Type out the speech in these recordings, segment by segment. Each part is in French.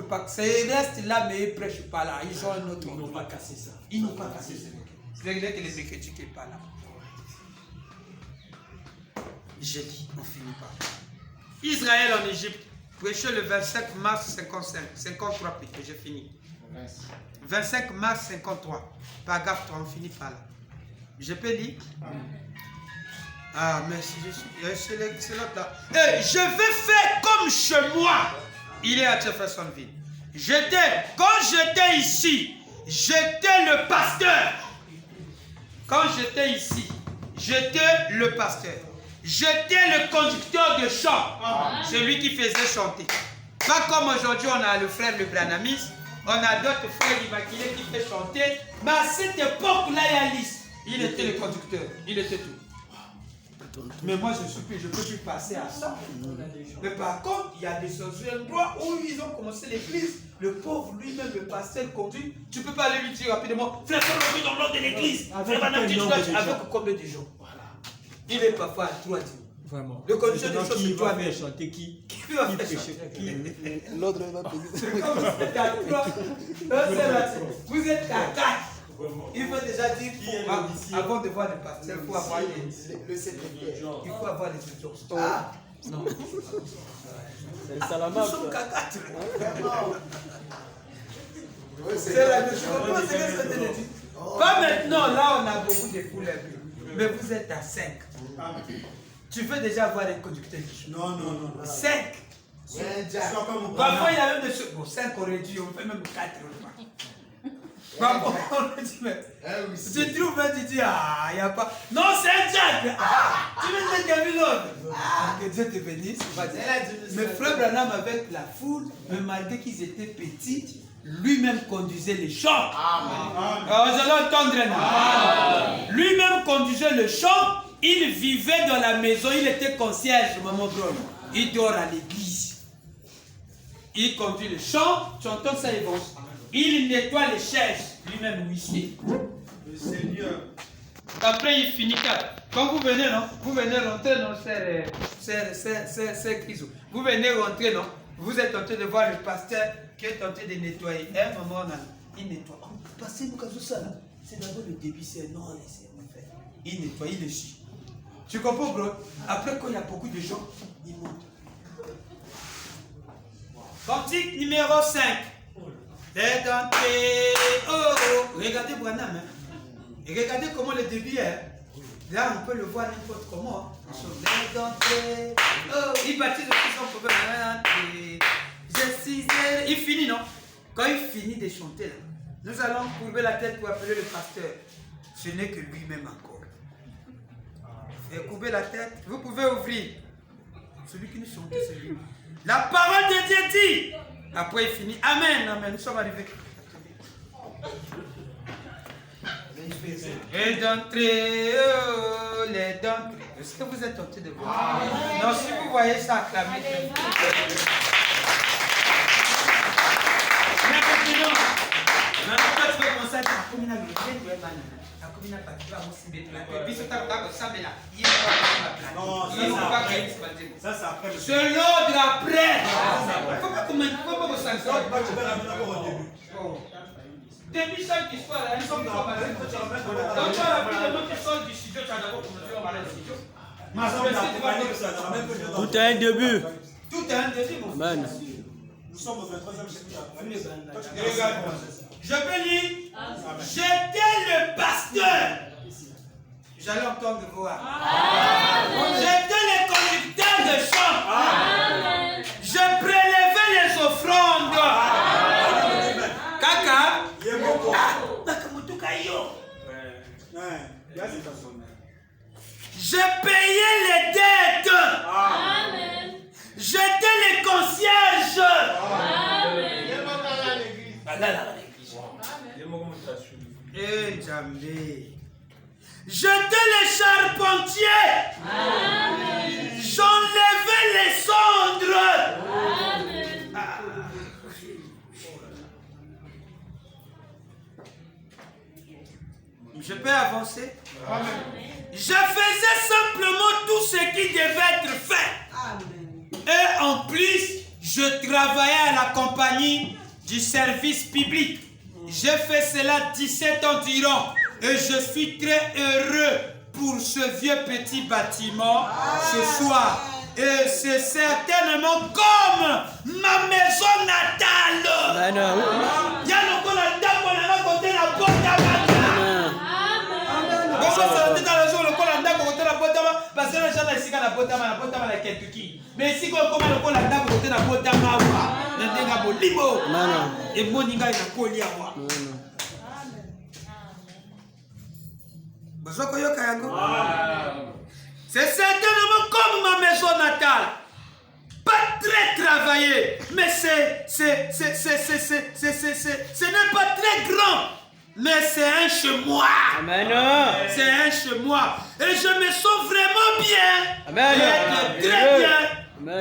peut pas. C'est reste là, mais ils ne prêchent pas là. Ils ont un autre. Ils n'ont pas cassé ça. Ils n'ont pas cassé ça. C'est vrai que les critiques ne sont pas là. J'ai dit, on finit par. Israël en Égypte, prêché le 25 mars 53, plutôt, j'ai fini. 25 mars 53, paragraphe 3, on finit par là. Je peux lire? Ah, merci, c'est l'autre là. Et je vais faire comme chez moi. Il est à Jeffersonville. Quand j'étais ici, j'étais le pasteur. Quand j'étais ici, j'étais le pasteur. J'étais le conducteur de chant. Celui qui faisait chanter. Pas comme aujourd'hui, on a le frère le Branamis. On a d'autres frères immaculés qui fait chanter. Mais à cette époque-là, il était le conducteur. Il était tout. Mais moi, je ne peux plus passer à ça. Mais par contre, il y a des endroits où ils ont commencé l'église. Le pauvre lui-même, le pasteur conduit. Tu ne peux pas aller lui dire rapidement, frère, fais-le dans l'ordre de l'église. Avec combien de gens? Il est parfois à 3 jours. Vraiment. Le conducteur de choses, qui va faire chanter qui va faire chanter? L'autre va payer. Vous êtes à 4. Il faut déjà dire, avant de voir le pasteur, il faut avoir le secrétaire. Il faut avoir les audiences. Ah non. Nous sommes qu'à 4. C'est la même chose. Pas maintenant, là on a beaucoup de foules. Mais vous êtes à 5. Tu veux déjà avoir les conducteurs? Non. 5. Parfois il y a même des choses. Bon, 5 on réduit, on fait même 4. Parfois on dit, mais tu trouves, tu dis, ah, il n'y a pas. Non, c'est un Jack. Tu veux dire qu'il y a vu l'autre. Que Dieu te bénisse. Mais frère Branham avec la foule, mais malgré qu'ils étaient petits, lui-même conduisait les chants. Vous allez entendre là. Lui-même conduisait le chant. Il vivait dans la maison. Il était concierge, maman Bron. Il dort à l'église. Il conduit le chant. Tu entends ça, Yvon? Il nettoie les chaises. Lui-même huissier. Le Seigneur. Après, il finit. Quand vous venez, non? Vous venez rentrer dans ces crises. Vous venez rentrer, non? Vous êtes en train de voir le pasteur qui est en train de nettoyer. Un moment, il nettoie. Passez nous comme ça, là. C'est d'abord le début, c'est non, laissez moi faire. Il nettoie, il le chie. Tu comprends, bro? Après, quand il y a beaucoup de gens, il monte. Cantique numéro 5. Les dentés. Oh, regardez Branham. Hein. Et regardez comment le début est. Là, on peut le voir n'importe comment. Les dentés. Oh, il baptise aussi son problème. Il finit, non? Quand il finit de chanter, là, nous allons courber la tête pour appeler le pasteur. Ce n'est que lui-même encore. Et courber la tête, vous pouvez ouvrir. Celui qui nous chante, c'est lui. La parole de Dieu dit. Après, il finit. Amen, amen. Nous sommes arrivés. Les d'entrée, oh, les d'entrée. Est-ce que vous êtes tentés de voir? Non, si vous voyez ça, acclamez. Mais maintenant, quand tu veux penser à ta commune, Ça, c'est après. c'est l'ordre après. Faut pas vous sanctionner. Depuis chaque histoire, ils sont pas mal. Donc, tu as appris le nom qui sort du studio, tu as d'abord commencé à parler du studio. Tout est un début. Tout est un début, mon frère. Nous sommes au 23e chapitre. Je peux lire. J'étais le pasteur. J'allais entendre voir. J'étais le conducteur de chant. Je prélevais les offrandes. Kaka. Je payais les dettes. J'étais le concierge. Eh, jamais. J'étais le charpentier. J'enlevais les cendres. Je peux avancer? Je faisais simplement tout ce qui devait être fait. Et en plus, je travaillais à la compagnie du service public. J'ai fait cela 17 ans durant et je suis très heureux pour ce vieux petit bâtiment ce soir. Et c'est certainement comme ma maison natale. Il y a le côté de la porte à parce que les gens ici la botama la Kentucky. Mais si comme le la ndako côté la botama wa, na ndenga bolimo. Et moninga ina kolia wa. Bazoko yoka yango. C'est certainement comme ma maison natale. Pas très travaillé, mais ce n'est pas très grand. Mais c'est un chez moi. Amen. C'est un chez moi. Et je me sens vraiment bien. Amen. Très bien. Amen.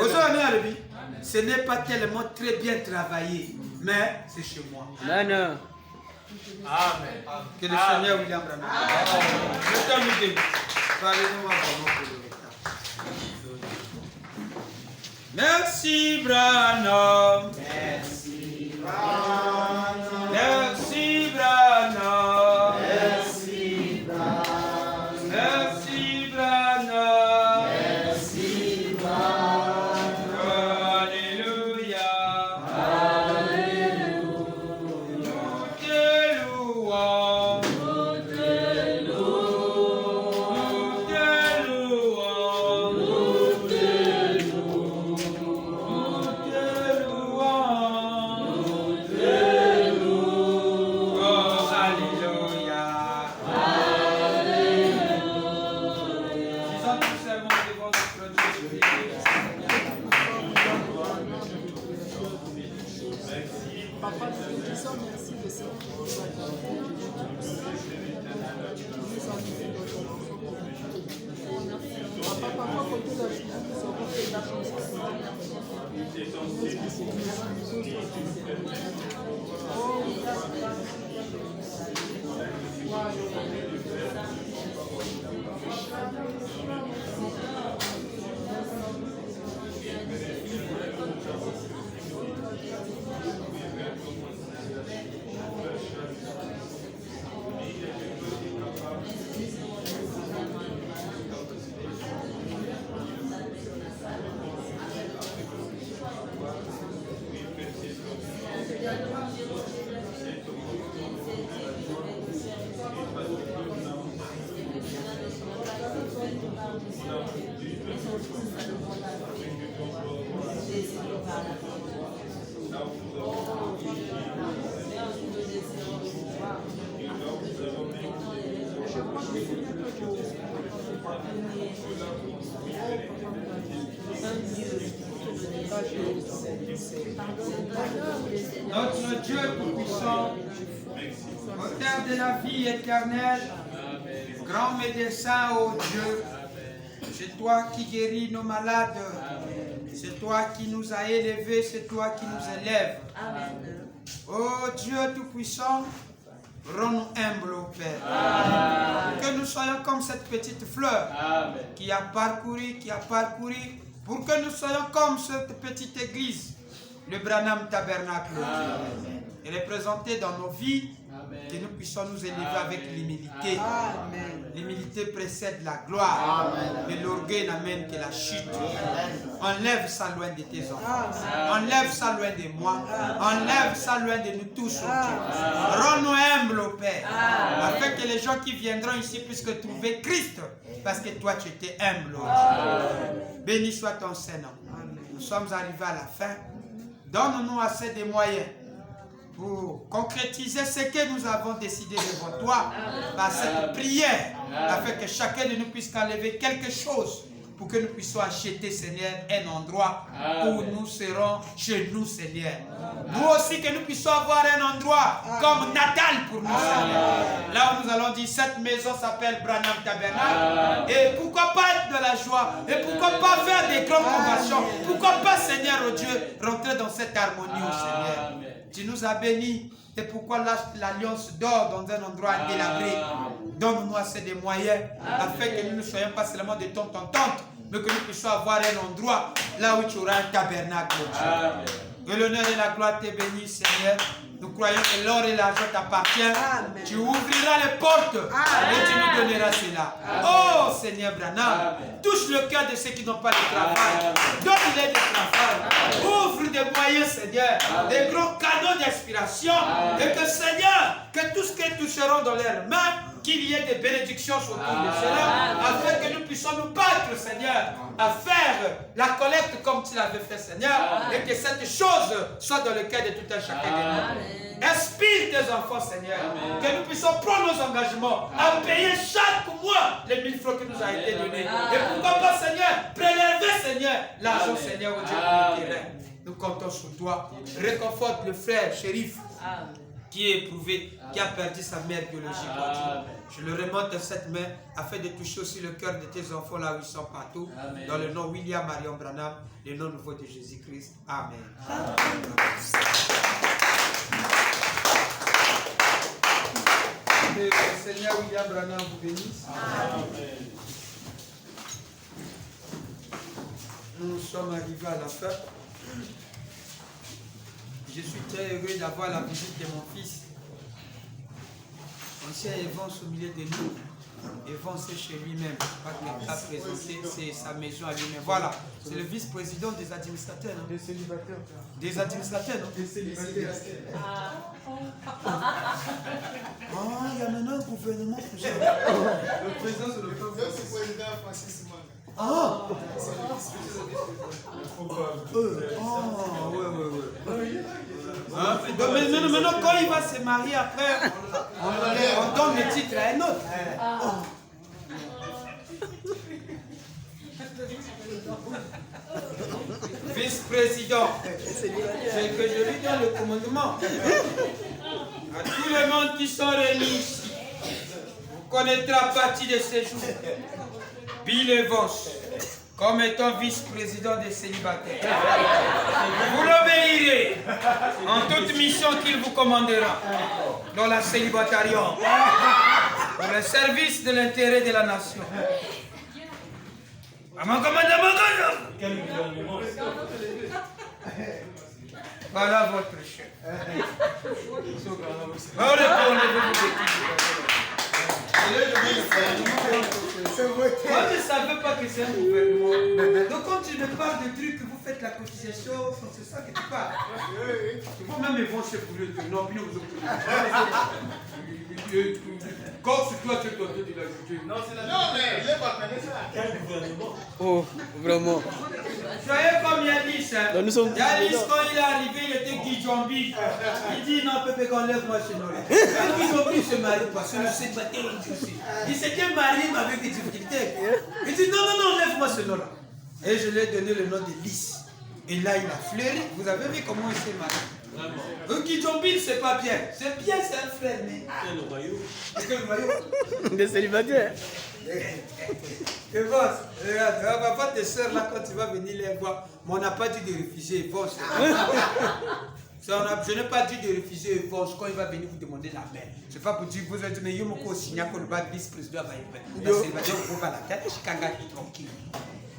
Ce n'est pas tellement très bien travaillé, mais c'est chez moi. Amen. Amen. Que le Seigneur William Branham. Je t'aime. Parlez-moi vraiment pour le retard. Merci Branham. Merci Branham. Merci Branham. Merci Branham. Merci Branham. Merci Branham. Alléluia. Alléluia. Notre Dieu tout-puissant, auteur de la vie éternelle, grand médecin, ô Dieu, c'est toi qui guéris nos malades, c'est toi qui nous as élevés, c'est toi qui nous élèves. Ô Dieu tout-puissant, rends-nous humbles, ô Père. Que nous soyons comme cette petite fleur qui a parcouru, pour que nous soyons comme cette petite église, le Branham Tabernacle. Et représenter dans nos vies, que nous puissions nous élever avec l'humilité. L'humilité précède la gloire. Et l'orgueil n'amène que la chute. Enlève ça loin de tes enfants. Enlève ça loin de moi. Enlève ça loin de nous tous, oh Dieu. Rends-nous humbles, ô Père. Afin que les gens qui viendront ici puissent trouver Christ. Parce que toi, tu étais humble, oh Dieu. Béni soit ton Seigneur. Nous sommes arrivés à la fin. Donne-nous assez de moyens pour concrétiser ce que nous avons décidé devant toi par cette prière, afin que chacun de nous puisse enlever quelque chose pour que nous puissions acheter, Seigneur, un endroit où nous serons chez nous, Seigneur. Nous aussi, que nous puissions avoir un endroit comme natal pour nous, Seigneur. Là où nous allons dire, cette maison s'appelle Branham Tabernacle. Et pourquoi pas être de la joie? Et pourquoi pas faire des grandes conversions? Pourquoi pas, Seigneur, oh Dieu, rentrer dans cette harmonie, oh Seigneur? Tu nous as bénis. Et pourquoi l'alliance dort dans un endroit délabré? Donne-nous assez de moyens afin que nous ne soyons pas seulement de ton entente, mais que nous puissions avoir un endroit là où tu auras un tabernacle. Amen. Que l'honneur et la gloire te bénissent, Seigneur. Nous croyons que l'or et l'argent t'appartiennent. Tu ouvriras les portes et tu nous donneras cela. Oh Seigneur Branham, touche le cœur de ceux qui n'ont pas de travail. Donne-les du travail. Ouvre des moyens, Seigneur, des gros canaux d'inspiration. Et que Seigneur, que tout ce qu'ils toucheront dans leurs mains, qu'il y ait des bénédictions sur tout de cela, afin que nous puissions nous battre, Seigneur, à faire la collecte comme tu l'avais fait, Seigneur, et que cette chose soit dans le cœur de tout un chacun de nous. Inspire tes enfants, Seigneur, que nous puissions prendre nos engagements à payer chaque mois les 1000 francs qui nous a été donnés. Et pourquoi pas, Seigneur, prélever, Seigneur, l'argent, Seigneur, au Dieu du terrain. Nous comptons sur toi. Réconforte le frère shérif qui est éprouvé, qui a perdu sa mère biologique. Je le remonte à cette main afin de toucher aussi le cœur de tes enfants là où ils sont partout. Amen. Dans le nom William Marion Branham, le nom nouveau de Jésus-Christ. Amen. Que le Seigneur William Branham vous bénisse. Amen. Nous sommes arrivés à la fin. Je suis très heureux d'avoir la visite de mon fils. Ancien Evans au milieu de nous. Evans c'est chez lui-même. Pas quelqu'un présenté, c'est sa maison à lui-même. Voilà, c'est le vice-président des administrateurs. Hein? Des célibataires. Des administrateurs, non? Des célibataires. Il y a maintenant un gouvernement pour ça. Le président, c'est le président Francis Simon. Maintenant, quand il va se marier, après, on donne le titre à un autre. Vice-président, c'est que je lui donne le commandement. À tout le monde qui sont réunis ici, vous connaîtrez à partir de ces jours Bill Evans comme étant vice-président des célibataires. Vous l'obéirez en toute mission qu'il vous commandera dans la célibatarium pour le service de l'intérêt de la nation. Voilà votre chef. Moi, je ne savais pas que c'est un gouvernement. Donc, quand tu me parles de trucs que vous faites la cotisation, c'est ça que tu parles. Vous-même, ils vont se brûler. Non, plus vous quand c'est toi, tu es tenté de l'ajouter. Non, c'est la. Non, mais il n'est pas connaître ça. Quel gouvernement? Oh, vraiment. Soyez comme Yanis. Yanis, quand il est arrivé, il était Guy Djambi. Il dit non, Pépé, qu'on lève-moi chez nous. Guy Djambi se marie parce que le célibataire aussi. Il s'était marié mais avec des difficultés. Il dit non, lève-moi ce nom-là. Et je lui ai donné le nom de Lys. Et là, il a fleuri. Vous avez vu comment il s'est marié. Guy Djambi, c'est pas bien. C'est bien, c'est un frère, mais. C'est le royaume. C'est le royaume. Des célibataires. Et bon, regarde, on va pas tes soeurs là quand tu vas venir les voir. Mais on n'a pas dit de refuser Evans. Je n'ai pas dit de refuser Evans quand il va venir vous demander la main. C'est pas pour dire que vous êtes mais yo moko signé que le vice-président va y faire. C'est pas pour pas la tête, je suis tranquille.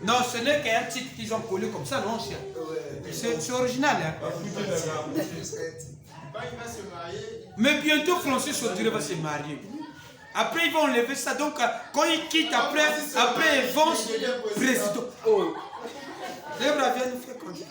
Non, ce n'est qu'un titre qu'ils ont collé comme ça, non, cher. C'est original, hein. Quand il va se marier. Mais bientôt, Francis Odile va se marier. Après, ils vont enlever ça. Donc, quand ils quittent, après ils vont président. Oh. Les braves viennent nous faire conduire.